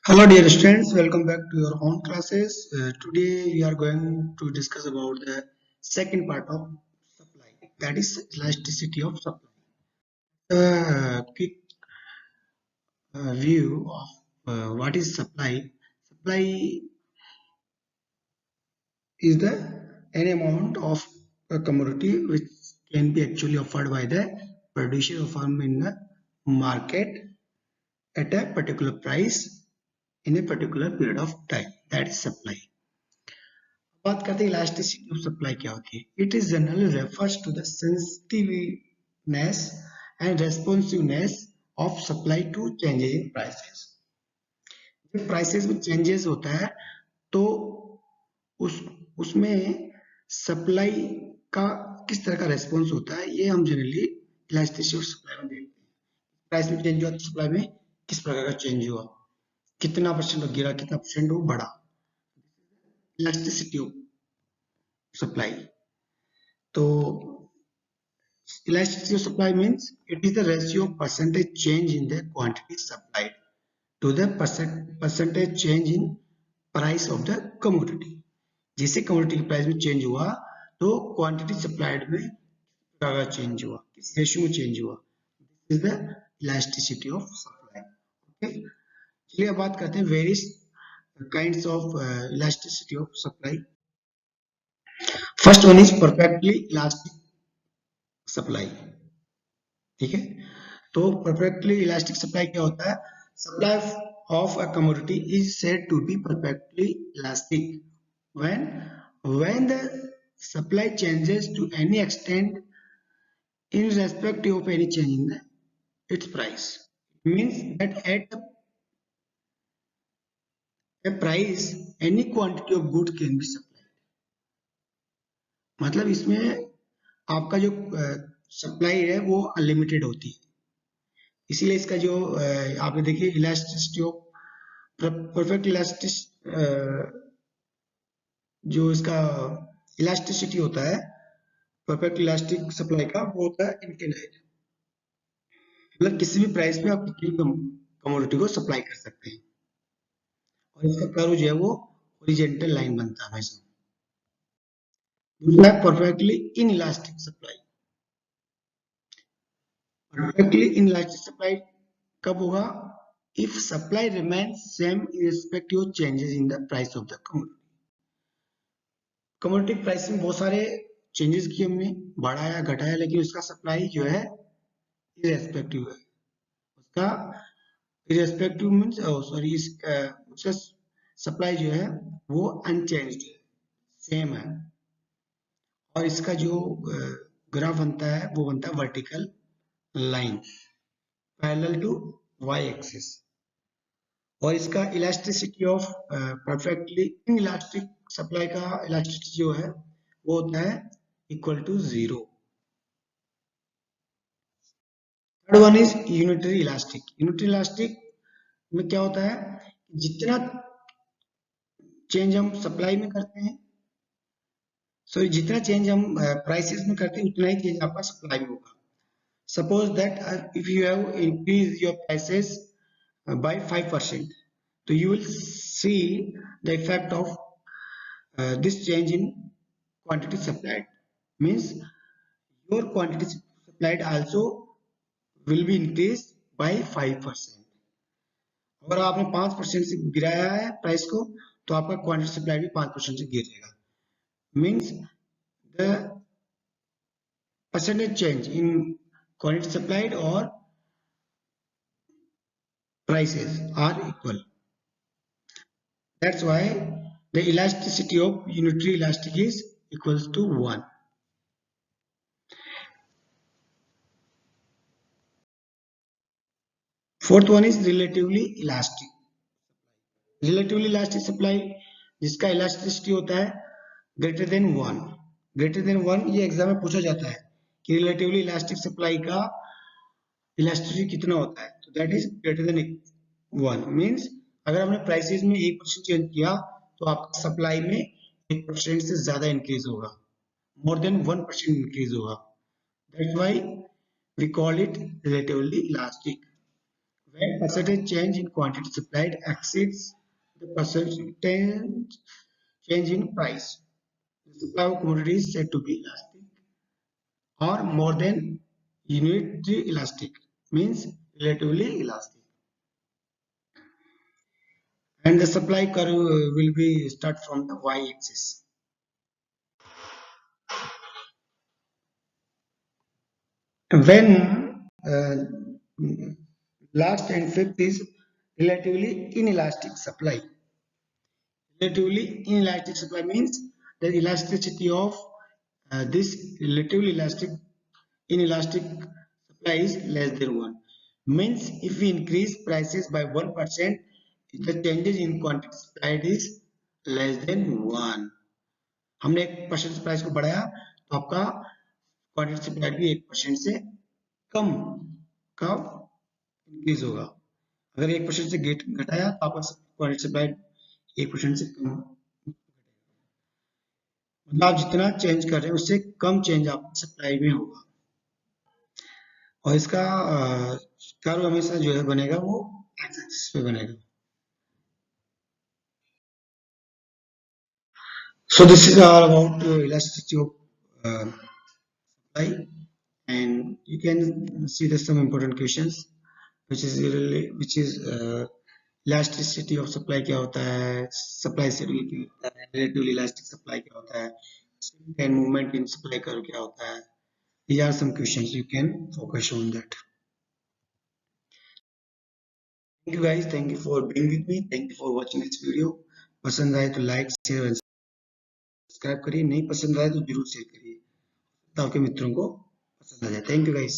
Hello dear students, welcome back to your own classes. Today we are going to discuss about the second part of supply, that is elasticity of supply. Quick view of what is supply. Supply is the any amount of a commodity which can be actually offered by the producer or firm in the market at a particular price in a particular period of time. That is supply. बात करते हैं elasticity of supply क्या होती है it is generally refers to the sensitiveness and responsiveness of supply to changes in prices जब prices में changes होता है तो उस उसमें सप्लाई का किस तरह का रेस्पॉन्स होता है ये हम जनरली इलास्टिसिटी ऑफ सप्लाई में देखते हैं प्राइस में चेंज हुआ तो सप्लाई में किस प्रकार का चेंज हुआ कितना परसेंट गिरा कितना परसेंट वो बढ़ा इलास्टिसिटी ऑफ सप्लाई तो elasticity of supply means it is the ratio of percentage change in the quantity supplied to the percentage change in price of the commodity. जिससे commodity की price में change हुआ तो quantity supplied में क्या change हुआ किस रेशियो में चेंज हुआ this is the elasticity of supply okay चलिए अब बात करते हैं various kinds of elasticity of supply first one is perfectly elastic supply ठीक है तो परफेक्टली इलास्टिक सप्लाई क्या होता है supply of a commodity is said to be perfectly elastic when the supply changes to any extent irrespective of any change in its price it means that at a price any quantity of good can be supplied मतलब इसमें आपका जो supply है वो unlimited होती है इसीलिए इसका जो आपने देखिए इलास्टिसिटी ऑफ परफेक्ट इलास्टिक जो इसका इलास्टिसिटी होता है परफेक्ट इलास्टिक सप्लाई का वो होता है इनफिनाइट मतलब किसी भी प्राइस पे आप किसी कमोडिटी को सप्लाई कर सकते हैं और इसका कर्व जो है वो हॉरिजॉन्टल लाइन बनता है भाई साहब दूसरा perfectly inelastic supply perfectly inelastic supply कब होगा if supply remains same irrespective of changes in the price of the commodity price में बहुत सारे चेंजेस किए हमने बढ़ाया घटाया लेकिन उसका सप्लाई जो है इरेस्पेक्टिव है उसका इरेस्पेक्टिव मींस सॉरी उसका सप्लाई जो है वो अनचेंज्ड है सेम है और इसका जो ग्राफ बनता है वो बनता है vertical line parallel to Y axis और इसका elasticity of perfectly inelastic supply का इलास्टिसिटी जो है वो होता है equal to 0 third one is unitary elastic में क्या होता है जितना चेंज हम सप्लाई में करते हैं सॉरी जितना चेंज हम प्राइसेस में करते हैं उतना ही चेंज आपका सप्लाई में होगा suppose that if you have increase your prices by 5%. So you will see the effect of this change in quantity supplied. Means your quantity supplied also will be increased by 5%. अगर आपने 5% से गिराया है price को तो आपका quantity supply भी 5% से गिरेगा means the percentage change in quantity supplied or prices are equal. That's why the elasticity of unitary elastic is equals to 1. Fourth one is relatively elastic. Relatively elastic supply जिसका elasticity होता है greater than 1. Greater than 1 ये exam में पूछा जाता है कि relatively elastic supply का elasticity कितना होता है तो that is greater than 1 means अगर हमने prices में 1% चेंज किया तो आपका सप्लाई में 1% से ज्यादा इंक्रीज होगा more than 1% इंक्रीज होगा that's why we call it relatively elastic when percentage change in quantity supplied exceeds the percentage change in price. The supply of commodity is said to be elastic or more than unitary elastic, means relatively elastic. And the supply curve will be start from the y-axis. When last and fifth is relatively inelastic supply. Relatively inelastic supply means the elasticity of this relatively inelastic supply is less than 1. Means if we increase prices by 1%, the changes in quantity supplied is less than 1. हमने 1% price को बढ़ाया तो आपका quantity supplied भी 1% से कम का increase होगा. अगर 1% से घटाया तो आपका क्वांटिटी सप्लाइड 1% से कम, मतलब आप जितना चेंज कर रहे हैं उससे कम चेंज आपका सप्लाई में होगा. और इसका कर्व हमेशा जो है बनेगा वो एक्स एक्सिस पे बनेगा. So this is all about elasticity of supply, and you can see there's some important questions which is elasticity of supply क्या होता है, supply schedule क्या होता है, relatively elastic supply क्या होता है, and movement in supply curve क्या होता है. These are some questions you can focus on that. Thank you guys, thank you for being with me, thank you for watching this video. पसंद आए तो like share और subscribe करिए, नहीं पसंद आए तो जरूर शेयर करिए ताकि मित्रों को पसंद आ जाए. Thank you guys.